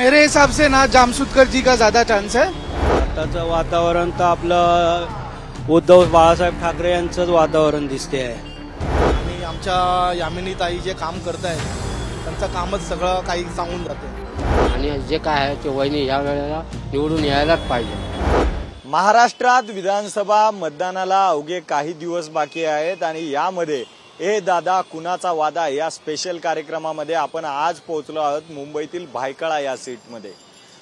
मेरे हिसाब से ना जामसुदकर जी का ज्यादा चांस है। आताचं वातावरण तर आपलं उद्धव बाळासाहेब ठाकरे यांचंच वातावरण दिसते आहे। आणि आमच्या यामिनीताई जे काम करत आहेत त्यांचं कामच सगळं काही सांगून जाते आणि जे काय आहे ते वहिनी या वेळेला निवडून यायलाच पाहिजे। महाराष्ट्रात विधानसभा मतदानाला अवघे काही दिवस बाकी आहेत आणि यामध्ये ए दादा कुणाचा वादा या स्पेशल कार्यक्रमामध्ये आपण आज पोहोचलो आहोत मुंबईतील भायखळा या सीटमध्ये।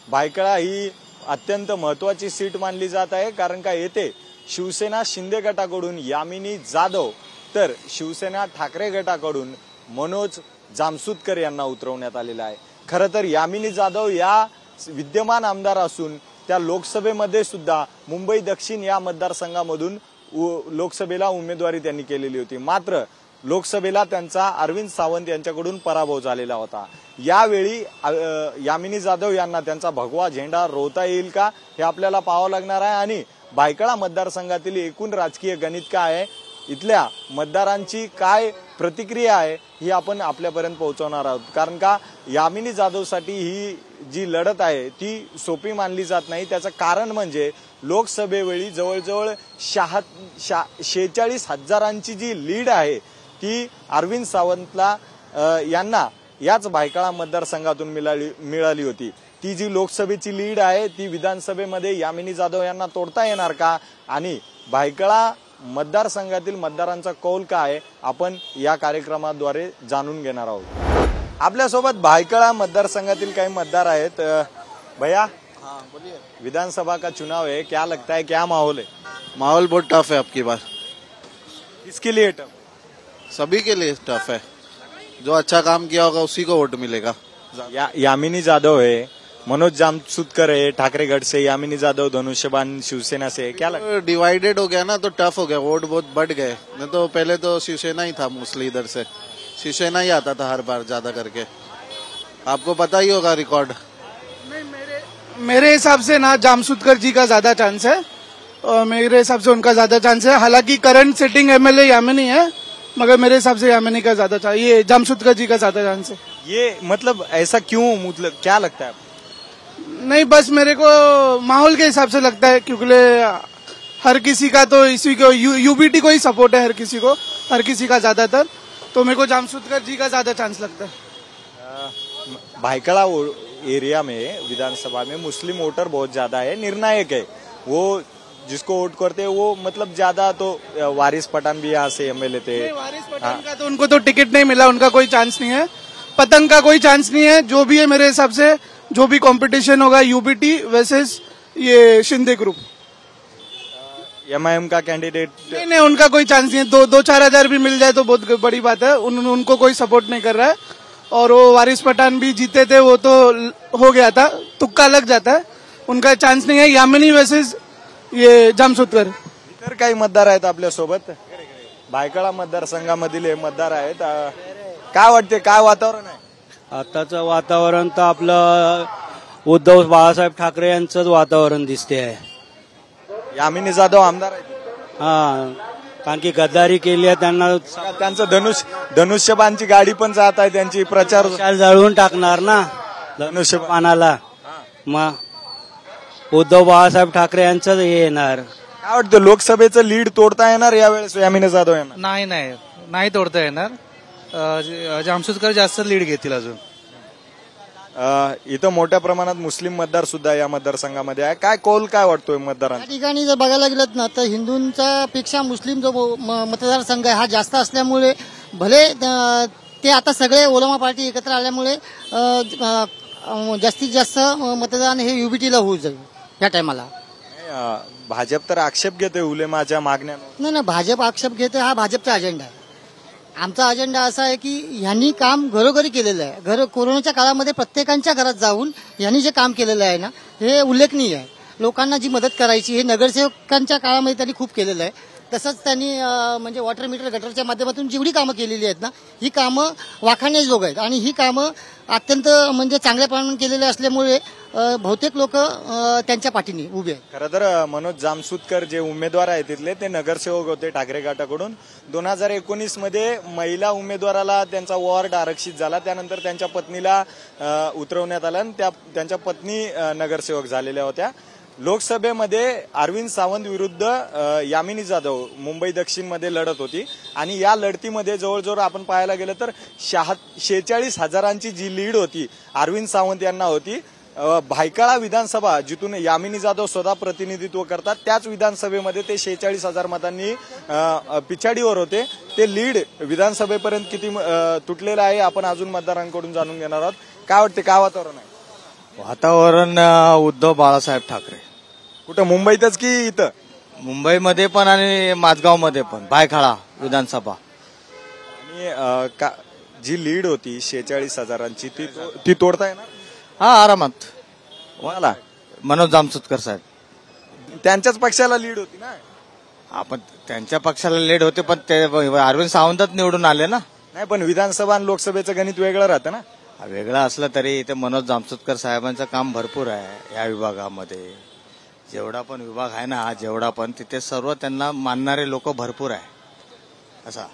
भायखळा ही अत्यंत महत्त्वाची सीट मानली जात आहे, कारण का येथे शिवसेना शिंदे गटाकडून यामिनी जाधव तर शिवसेना ठाकरे गटाकडून मनोज जामसुदकर यांना उतरवण्यात आलेला आहे। खरं तर यामिनी जाधव या विद्यमान आमदार असून त्या लोकसभेमध्ये सुद्धा मुंबई दक्षिण या मतदारसंघामधून लोकसभेला उमेदवारी त्यांनी केलेली होती, मात्र लोकसभेला त्यांचा अरविंद सावंत यांच्याकडून पराभव झालेला होता। यावेळी यामिनी जाधव यांना त्यांचा भगवा झेंडा रोवता येईल का हे आपल्याला पाहावं लागणार आहे आणि भायखळा मतदारसंघातील एकूण राजकीय गणित काय आहे, इथल्या मतदारांची काय प्रतिक्रिया आहे ही आपण आपल्यापर्यंत पोहोचवणार आहोत। कारण का यामिनी जाधवसाठी ही जी लढत आहे ती सोपी मानली जात नाही। त्याचं कारण म्हणजे लोकसभेवेळी जवळजवळ 46,000ची जी लीड आहे ती अरविंद सावंतला यांना याच भायखळा मतदारसंघातून मिळाली होती। ती जी लोकसभेची लीड आहे ती विधानसभेमध्ये यामिनी जाधव यांना तोडता येणार का आणि भायखळा मतदारसंघातील मतदारांचा कौल काय आहे आपण या कार्यक्रमाद्वारे जाणून घेणार आहोत। आपल्यासोबत भायखळा मतदारसंघातील काही मतदार आहेत। भैया, बोलिए। विधानसभा का चुनाव है, क्या लगता है, क्या माहौल है? माहौल बहुत टफ है आपकी बार। किसके लिए टफ? सभी के लिए टफ है। जो अच्छा काम किया होगा उसी को वोट मिलेगा। यामिनी जाधव है, मनोज जामसुदकर है ठाकरे गढ़ से, यामिनी जाधव धनुष्यबान शिवसेना से, क्या लगता है? डिवाइडेड हो गया ना तो टफ हो गया, वोट बहुत बढ़ गए। नहीं तो पहले तो शिवसेना ही था मोस्टली, इधर से शिवसेना ही आता था हर बार ज्यादा करके, आपको पता ही होगा रिकॉर्ड। मेरे हिसाब से ना जामसुदकर जी का ज्यादा चांस है और मेरे हिसाब से उनका ज्यादा चांस है। हालांकि करंट सिटिंग एमएलए यामिनी है, मगर मेरे हिसाब से यामिनी का ज्यादा चांस, ये जामसुदकर जी का ज्यादा चांस है। ये मतलब ऐसा क्यों, मतलब क्या लगता है? नहीं, बस मेरे को माहौल के हिसाब से लगता है, क्योंकि हर किसी का तो इसी को यूबीटी को ही सपोर्ट है, हर किसी का ज्यादातर, तो मेरे को जामसुदकर जी का ज्यादा चांस लगता है। भायखळा एरिया में विधानसभा में मुस्लिम वोटर बहुत ज्यादा है, निर्णायक है। वो जिसको वोट करते हैं वो मतलब ज्यादा, तो वारिस पठान भी यहाँ से एमएलए थे। वारिस पठान का तो उनको तो टिकट नहीं मिला, उनका कोई चांस नहीं है। पतंग का कोई चांस नहीं है। जो भी है मेरे हिसाब से जो भी कंपटीशन होगा यूबीटी वर्सेस ये शिंदे ग्रुप। एमआईएम का कैंडिडेट नहीं, उनका कोई चांस नहीं है। 2-4 हजार भी मिल जाए तो बहुत बड़ी बात है। उनको कोई सपोर्ट नहीं कर रहा है। और वो वारिस पठान भी जीते थे, वो तो हो गया था, तुक्का लग जाता है, उनका चांस नहीं है। यामिनी वर्सेस ये जामसुदकर। इतर काही मतदार आहेत आपल्यासोबत, भायखळा मतदारसंघामधील हे मतदार आहेत। काय वाटते, काय वातावरण आहे? आताचं वातावरण तर आपलं उद्धव बाळासाहेब ठाकरे यांचंच वातावरण दिसते आहे। यामिनी जाधव आमदार आहेत, कारण की गद्दारी केली आहे त्यांना, त्यांचं धनुष्यबाणची गाडी पण जात आहे, त्यांची प्रचार जळवून टाकणार ना धनुष्यबाणाला, मग उद्धव बाळासाहेब ठाकरे यांचंच हे येणार। काय वाटतं, लोकसभेचं लीड तोडता येणार यावेळेस यामिनी जाधव यांना? नाही तोडता येणार। जामसुदकर जास्त लीड घेतील अजून। इथं मोठ्या प्रमाणात मुस्लिम मतदार सुद्धा या मतदारसंघामध्ये आहे। काय कौल काय वाटतोय मतदारांना? या ठिकाणी जर बघायला गेलं ना तर हिंदूंच्या पेक्षा मुस्लिम जो मतदारसंघ आहे हा जास्त असल्यामुळे, भले ते आता सगळे ओलामा पार्टी एकत्र आल्यामुळे जास्तीत जास्त मतदान हे युबीटीला होऊ जाईल या टायमाला। भाजप तर आक्षेप घेते उलेमाच्या मागण्यांवर। नाही, भाजप आक्षेप घेते, हा भाजपचा अजेंडा आहे। आमचा अजेंडा असा आहे की ह्यांनी काम घरोघरी केलेलं आहे। कोरोनाच्या काळामध्ये प्रत्येकांच्या घरात जाऊन ह्यांनी जे काम केलेलं आहे ना हे उल्लेखनीय आहे। लोकांना जी मदत करायची हे नगरसेवकांच्या काळामध्ये त्यांनी खूप केलेलं आहे। तसंच त्यांनी म्हणजे वॉटर मीटर गटरच्या माध्यमातून जेवढी कामं केलेली आहेत ना, ही कामं वाखाणण्याजोग आहेत आणि ही कामं अत्यंत म्हणजे चांगल्या प्रमाणात केलेली असल्यामुळे बहुतेक लोक त्यांच्या पाठीने उभे आहेत. खरं तर मनोज जामसुतकर जे उमेदवार आहेत तिथले ते नगरसेवक होते ठाकरे गटाकडून. 2019 मध्ये महिला उमेदवाराला त्यांचा वॉर्ड आरक्षित झाला, त्यानंतर त्यांच्या पत्नीला उतरवण्यात आलं आणि त्यांच्या पत्नी नगरसेवक झालेल्या होत्या. लोकसभेमध्ये अरविंद सावंत विरुद्ध यामिनी जाधव मुंबई दक्षिण मध्ये लढत होती आणि या लढतीमध्ये जवळजवळ आपण पाहायला गेलं तर 46,000 जी लीड होती अरविंद सावंत यांना होती. भायखळा विधानसभा जिथून यामिनी जाधव स्वतः प्रतिनिधित्व करतात त्याच विधानसभेमध्ये ते 46,000 मतांनी पिछाडीवर होते. ते लीड विधानसभेपर्यंत किती तुटलेलं आहे आपण अजून मतदारांकडून जाणून घेणार आहोत. काय वाटते, काय वातावरण आहे? वातावरण उद्धव बाळासाहेब ठाकरे. कुठं मुंबईतच की इथं? मुंबईमध्ये पण आणि माझगावमध्ये पण. भायखळा विधानसभा आणि जी लीड होती 46,000ची ती तोडता येणार? हा, आरामात. मला मनोज जामसुतकर साहेब त्यांच्याच पक्षाला लीड होती ना. आपण त्यांच्या पक्षाला लीड होते पण ते अरविंद सावंतच निवडून आले ना. नाही, पण विधानसभा आणि लोकसभेचं गणित वेगळं राहतं ना. वेगळं असलं तरी इथे मनोज जामसुतकर साहेबांचं काम भरपूर आहे या विभागामध्ये. जेवढा पण विभाग आहे ना, जेवढा पण तिथे सर्व त्यांना मानणारे लोक भरपूर आहे. असा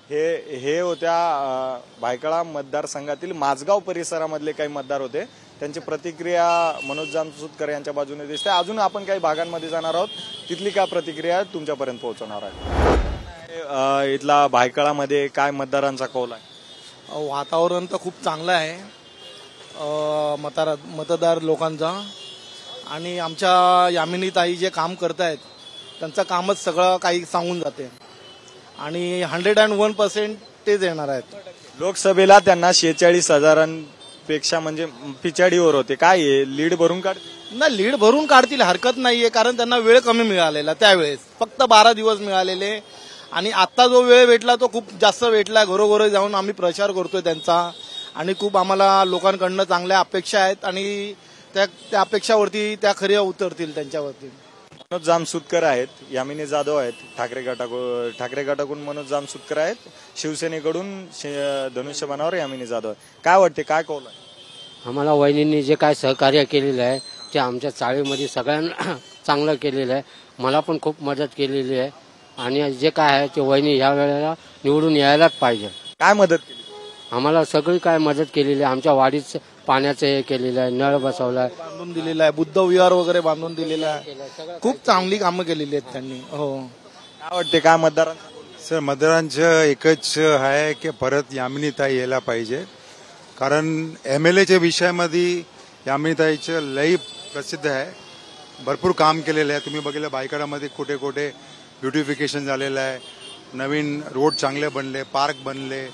हे होत्या भायखळा मतदारसंघातील माझगाव परिसरामधले काही मतदार होते. त्यांची प्रतिक्रिया मनोज जामसुतकर यांच्या बाजूने दिसते. अजून आपण काही भागांमध्ये जाणार आहोत, तिथली काय प्रतिक्रिया तुमच्यापर्यंत पोहोचवणार आहे. इथला भायखळामध्ये काय मतदारांचा कौल आहे? वातावरण तर खूप चांगलं आहे मतदार लोकांचा आणि आमच्या यामिनी ताई जे काम करतायत त्यांचं कामच सगळं काही सांगून जाते आणि 101% तेच येणार आहेत. लोकसभेला त्यांना 46,000पेक्षा म्हणजे पिछाडीवर होते. काय लीड भरून काढतील? ना, लीड भरून काढतील, हरकत नाहीये, कारण त्यांना वेळ कमी मिळालेला. त्यावेळेस फक्त 12 दिवस मिळालेले आणि आता जो वेळ भेटला तो खूप जास्त भेटला. घरोघरी जाऊन आम्ही प्रचार करतोय त्यांचा आणि खूप आम्हाला लोकांकडनं चांगल्या अपेक्षा आहेत आणि त्या अपेक्षावरती त्या खऱ्या उतरतील त्यांच्यावरती. मनोज जामसुतकर आहेत, यामिनी जाधव आहेत ठाकरे गटाकडून मनोज जामसुतकर आहेत, शिवसेनेकडून धनुष्यबाणावर यामिनी जाधव. काय वाटते, काय कौल आहे? आम्हाला वहिनींनी जे काय सहकार्य केलेलं आहे ते आमच्या चाळीमध्ये सगळ्यांना चांगलं केलेलं आहे. मला पण खूप मदत केलेली आहे आणि जे काय आहे ते वहिनी ह्या वेळेला निवडून यायलाच पाहिजे. काय मदत केली? आम्हाला सगळी काय मदत केलेली आहे. आमच्या वाडीत पाण्याचं हे केलेलं आहे, नळ बसवला आहे, बांधून दिलेला आहे, बुद्ध विहार वगैरे बांधून दिलेला आहे. खूप चांगली कामं केलेली आहेत त्यांनी. हो, काय वाटते, काय मतदारांचा? सर, मतदारांचं एकच आहे की परत यामिनीताई यायला पाहिजे. कारण MLAच्या विषयामध्ये यामिनीताईचं लई प्रसिद्ध आहे. भरपूर काम केलेलं आहे. तुम्ही बघितलं भायखळामध्ये कुठे कुठे ब्युटिफिकेशन झालेलं आहे, नवीन रोड चांगले बनले, पार्क बनले,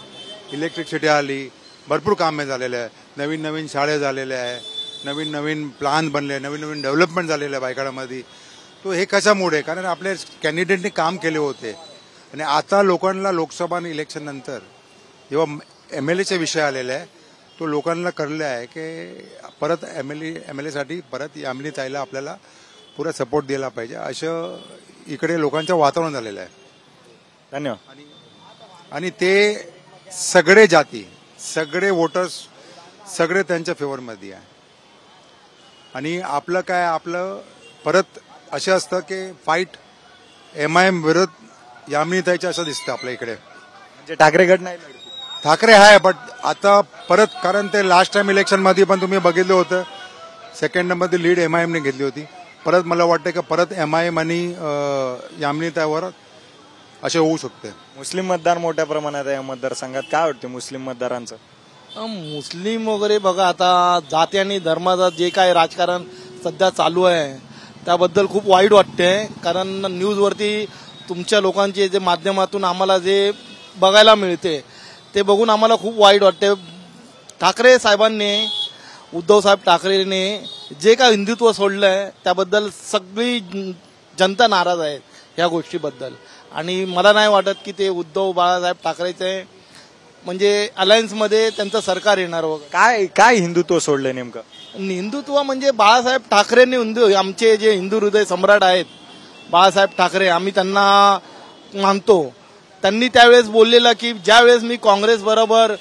इलेक्ट्रिसिटी आली, भरपूर कामे झालेले आहे. नवीन नवीन शाळे झालेल्या आहे, नवीन नवीन प्लान बनले, नवीन नवीन डेव्हलपमेंट झालेलं आहे भायखळामध्ये. तो हे कशामुळे? कारण आपले कॅन्डिडेटने काम केले होते आणि आता लोकांना लोकसभा इलेक्शन नंतर जेव्हा MLAचा विषय आलेला आहे तो लोकांना कळलं आहे की परत MLA साठी परत यामिनी ताईला आपल्याला पुरा सपोर्ट दिला पाहिजे, असं इकडे लोकांचं वातावरण झालेलं आहे. धन्यवाद. आणि ते सगळे जाती, सगळे वोटर्स सगळे त्यांच्या फेवरमध्ये आहे. आणि आपलं काय, आपलं परत असं असतं की फाईट MIM विरुद्ध यामिनीताईचं असं दिसतं आपल्या इकडे. म्हणजे ठाकरे गट नाही, ठाकरे आहे बट आता परत, कारण ते लास्ट टाइम इलेक्शन मध्ये पण तुम्ही बघितलं होतं सेकंड नंबरची लीड MIM ने घेतली होती. परत मला वाटतं की परत MIM आणि यामिनीताईवर असे होऊ शकते. मुस्लिम मतदार मोठ्या प्रमाणात आहे या मतदारसंघात. काय वाटते मुस्लिम मतदारांचं? मुस्लिम वगैरे बघा, आता जाती आणि धर्माचं जे काय राजकारण सध्या चालू आहे त्याबद्दल खूप वाईट वाटते. कारण न्यूजवरती तुमच्या लोकांचे जे माध्यमातून आम्हाला जे बघायला मिळते ते बघून आम्हाला खूप वाईट वाटते. ठाकरे साहेबांनी, उद्धव साहेब ठाकरेने जे काय हिंदुत्व सोडलंय त्याबद्दल सगळी जनता नाराज आहे या गोष्टीबद्दल. आणि मला नाही वाटत की ते उद्धव बाळासाहेब ठाकरेचे म्हणजे अलायन्समध्ये त्यांचं सरकार येणार वगैरे. काय काय हिंदुत्व सोडलंय नेमकं? हिंदुत्व म्हणजे बाळासाहेब ठाकरेंनी आमचे जे हिंदू हृदय सम्राट आहेत बाळासाहेब ठाकरे आम्ही त्यांना मानतो. त्यांनी त्यावेळेस बोललेलं की ज्या वेळेस मी काँग्रेस बरोबर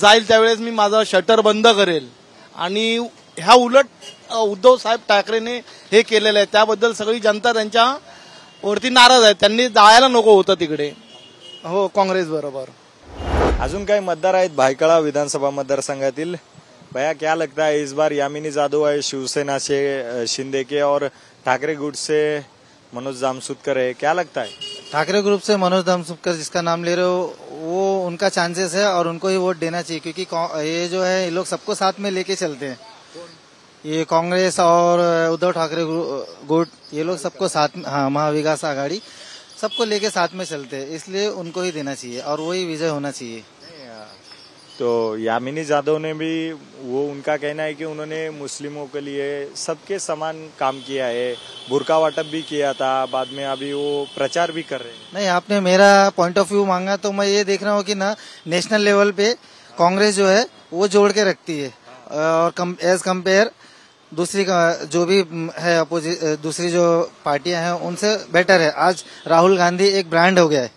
जाईल त्यावेळेस मी माझा शटर बंद करेल, आणि ह्या उलट उद्धव साहेब ठाकरेने हे केलेलं आहे. त्याबद्दल सगळी जनता त्यांच्या वरती नाराज आहे. त्यांनी जायला नको होतं तिकडे, हो, काँग्रेस बरोबर. अजून काही मतदार आहेत भायखळा विधानसभा मतदारसंघातील. भैया क्या लगता है इस बार यामिनी जादव है शिवसेना से शिंदे के और ठाकरे गुट से मनोज जामसुदकर है, क्या लगता है? ठाकरे ग्रुप से मनोज जामसुदकर जिसका नाम ले रहे हो वो उनका चांसेस है और उनको ही वोट देना चाहिए, क्योंकि ये जो है ये लोग सबको साथ में लेके चलते हैं. ये कांग्रेस और उद्धव ठाकरे गुट ये लोग सबको साथ, हाँ, महाविकास आघाड़ी सबको लेके साथ में चलते हैं, इसलिए उनको ही देना चाहिए और वही विजय होना चाहिए. तो यामिनी जादव ने भी वो उनका कहना है कि उन्होंने मुस्लिमों के लिए सबके समान काम किया है, बुर्का वाटप भी किया था, बाद में अभी वो प्रचार भी कर रहे हैं. नहीं, आपने मेरा पॉइंट ऑफ व्यू मांगा तो मैं ये देख रहा हूँ कि ना नेशनल लेवल पे कांग्रेस जो है वो जोड़ के रखती है और एज कम्पेयर दूसरी जो भी है दूसरी जो पार्टियां हैं उनसे बेटर है. आज राहुल गांधी एक ब्रांड हो गया है,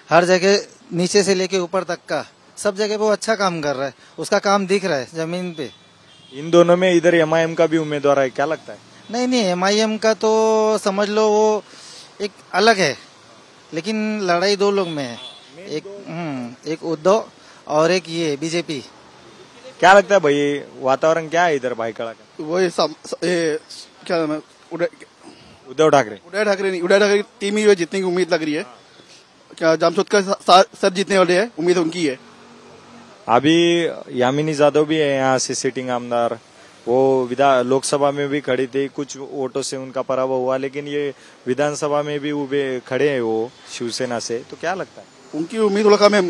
हर जगह नीचे से लेके ऊपर तक का सब जगह वो अच्छा काम कर रहा है, उसका काम दिख रहा है जमीन पे. इन दोनों में इधर एमआईएम का भी उम्मीदवार है, क्या लगता है? नहीं, एमआईएम का तो समझ लो वो एक अलग है, लेकिन लड़ाई दो लोग में है, एक उद्धव और एक ये बीजेपी. क्या लगता है भाई वातावरण क्या है इधर भाईखड़ा का? वही क्या नाम है, उद्धव ठाकरे उद्धव ठाकरे टीम ही जीतने की उम्मीद लग रही है. क्या जामसुदकर सर जीतने वाले हैं, उम्मीद उनकी है. अभी यामिनी जादव भी है यहाँ से सिटिंग आमदार, वो लोकसभा में भी खड़ी थी, कुछ वोटों से उनका पराभव हुआ, लेकिन ये विधानसभा में भी खड़े हैं वो शिवसेना से. तो क्या लगता है उनकी उम्मीद लगा मैं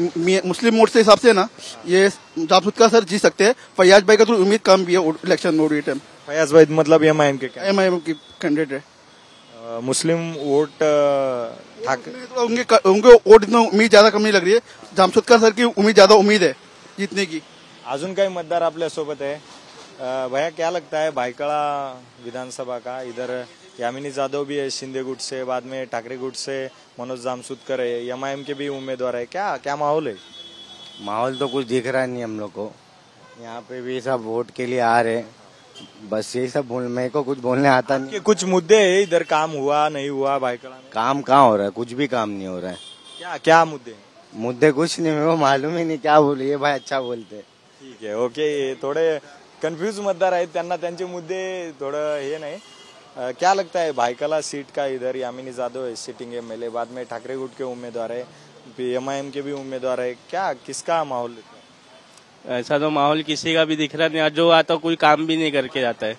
मुस्लिम वोट से हिसाब से ना ये जामसुदकर सर जीत सकते हैं. फैयाज भाई का तो उम्मीद कम भी है इलेक्शन वोट टाइम. फैयाज भाई मतलब एमआईएम के एमआईएम की कैंडिडेट है. मुस्लिम वोट उनके वोट इतना उम्मीद ज्यादा कम नहीं लग रही है. जामसुदकर सर की उम्मीद ज्यादा उम्मीद है जीतने की. अजून काही मतदार आपल्या सोबत है. भैया क्या लगता है भाईखड़ा विधानसभा का, इधर यामिनी जादव भी है शिंदे गुट से, बाद में ठाकरे गुट से मनोज जामसुदकर है, एमआईएम के भी उम्मीदवार है, क्या माहौल है? माहौल तो कुछ दिख रहा नहीं हम लोग को, यहाँ पे भी सब वोट के लिए आ रहे, बस यही सब मेरे को कुछ बोलने आता नहीं. कुछ मुद्दे है इधर, काम हुआ नहीं हुआ भाईखड़ा में? काम कहाँ हो रहा है, कुछ भी काम नहीं हो रहा है. क्या मुद्दे कुछ नहीं, मेरे को मालूम ही नहीं क्या बोले. ये भाई अच्छा बोलते. ठीक है, ओके. थोडे कन्फ्यूज मतदार आहेत, त्यांना त्यांचे मुद्दे थोडं हे नाही. क्या लगता है भाईखला सीट का, इधर यामिनी जादव है सिटिंग एमएलए, बाद में ठाकरे गुट के उम्मीदवार है, एमआईएम के भी उम्मीदवार है, क्या किसका माहौल? ऐसा तो माहौल किसी का भी दिख रहा नहीं. जो आता कोई काम भी नहीं करके जाता है.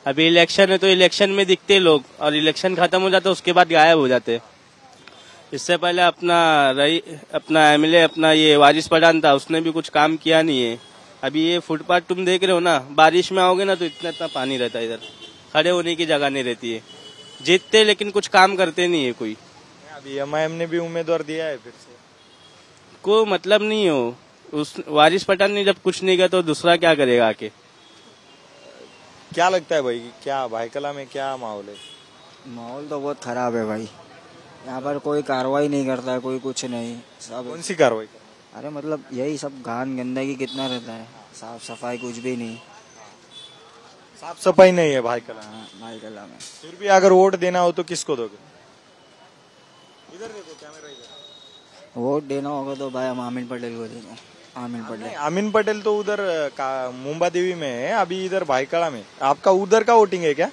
अभी इलेक्शन है तो इलेक्शन में दिखते लोग, और इलेक्शन खत्म हो जाता है उसके बाद गायब हो जाते. इससे पहले अपना एमएलए अपना ये वारिस पठान था, उसने भी कुछ काम किया नहीं है. अभी ये फुटपाथ तुम देख रहे हो ना, बारिश में आओगे ना तो इतना पानी रहता है, इधर खड़े होने की जगह नहीं रहती है. जीतते लेकिन कुछ काम करते नहीं है कोई. अभी एमआईएम ने भी उम्मीदवार दिया है फिर से, को मतलब नहीं हो. उस वारिस पठान ने जब कुछ नहीं किया तो दूसरा क्या करेगा आके? क्या लगता है भाई, क्या भाईखला में क्या माहौल है? माहौल तो बहुत खराब है भाई. यहाँ पर कोई कार्रवाई नहीं करता है, कोई कुछ नहीं. सब कौन सी कार्रवाई? अरे मतलब यही सब घान गंदगी कितना रहता है, साफ सफाई कुछ भी नहीं. साफ सफाई नहीं है भाईखला में. फिर भी अगर वोट देना हो तो किसको दोगे? इधर देखो, कैमरा इधर. वोट देना होगा तो भाई हम आमिन पटेल को देंगे. आमिन पटेल तो उधर मुंबा देवी में है, अभी इधर भाईखला में. आपका उधर का वोटिंग है क्या?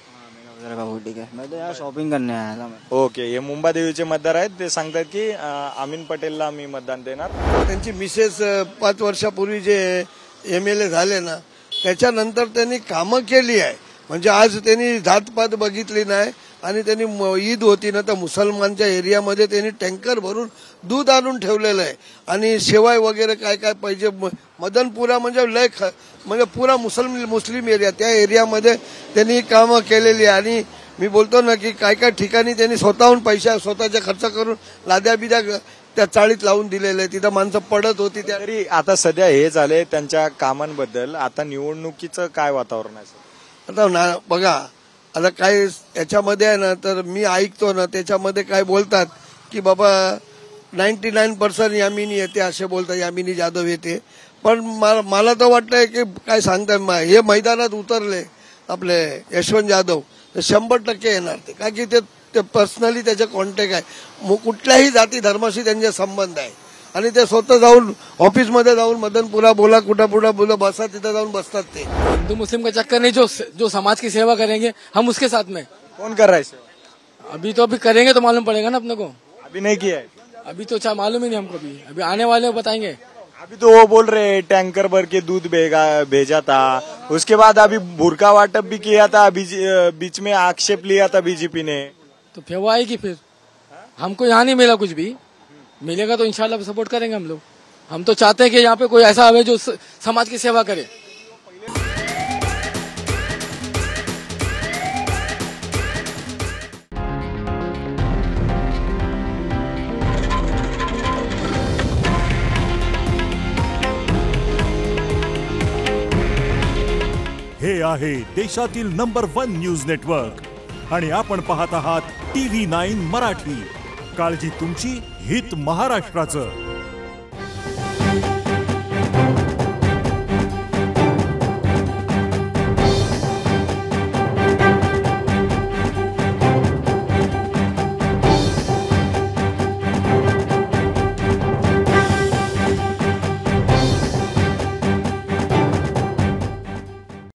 उधर का वोटिंग है. मैं तो यार शॉपिंग करने आया था. ओके. हे मुंबा देवीचे मतदार आहेत, ते सांगतात की आमिन पटेलला मी मतदान देणार. त्यांची मिसेस 5 वर्षापूर्वी जे एमएलए झाले ना, त्याच्यानंतर त्यांनी कामं केली आहे. म्हणजे आज त्यांनी जातपात बघितली नाही, आणि त्यांनी ईद होती ना तर मुसलमानच्या एरियामध्ये त्यांनी टँकर भरून दूध आणून ठेवलेलं आहे, आणि शेवाय वगैरे काय काय पाहिजे. मदनपुरा म्हणजे म्हणजे पुरा मुस्लिम एरिया, त्या एरियामध्ये त्यांनी कामं केलेली आहे. आणि मी बोलतो ना की काय काय ठिकाणी त्यांनी स्वतःहून पैसा स्वतःचा खर्च करून लाद्या बिद्या त्या चाळीत लावून दिलेलं आहे. तिथं माणसं पडत होती. तरी आता सध्या हे झाले त्यांच्या कामांबद्दल, आता निवडणुकीचं काय वातावरण आहे? आता बघा, आता काय याच्यामध्ये आहे ना, तर मी ऐकतो ना त्याच्यामध्ये काय बोलतात की बाबा 99% यामिनी येते असे बोलतात, यामिनी जाधव येते. पण मला तर वाटतंय की काय सांगताय, हे मैदानात उतरले आपले यशवंत जाधव तर 100% येणार ते, का की ते पर्सनली त्याचे कॉन्टॅक्ट आहे, कुठल्याही जाती धर्माशी त्यांचे संबंध आहे आणि ते स्वतः जाऊन ऑफिसमध्ये जाऊन मदनपुरा बोला कुठापुरा बोला बसा तिथे जाऊन बसतात. ते हिंदू मुस्लिम का चक्कर नहीं, जो समाज की सेवा करेंगे हम उसके साथ में. कौन कर रहा है सेवा? अभी करेंगे तो मालूम पड़ेगा ना अपने को. अभी नहीं किया है. अभी तो मालूम ही नहीं हमको भी, अभी आने वाले बताएंगे. अभी तो वो बोल रहे टैंकर भर के दूध भेजा था, उसके बाद अभी बुरका वाटप भी किया था, बीच में आक्षेप लिया था बीजेपी ने. तो फिर वो आएगी. फिर हमको यहाँ नहीं मिला कुछ भी, मिलेगा तो इंशाल्लाह सपोर्ट करेंगे हम लोग. हम तो चाहते हैं कि यहाँ पे कोई ऐसा आवे जो समाज की सेवा करे. हे आहे देशातील नंबर 1 न्यूज नेटवर्क आणि आपण पाहत आहात TV9 मराठी. काळजी तुमची, हित महाराष्ट्राचं.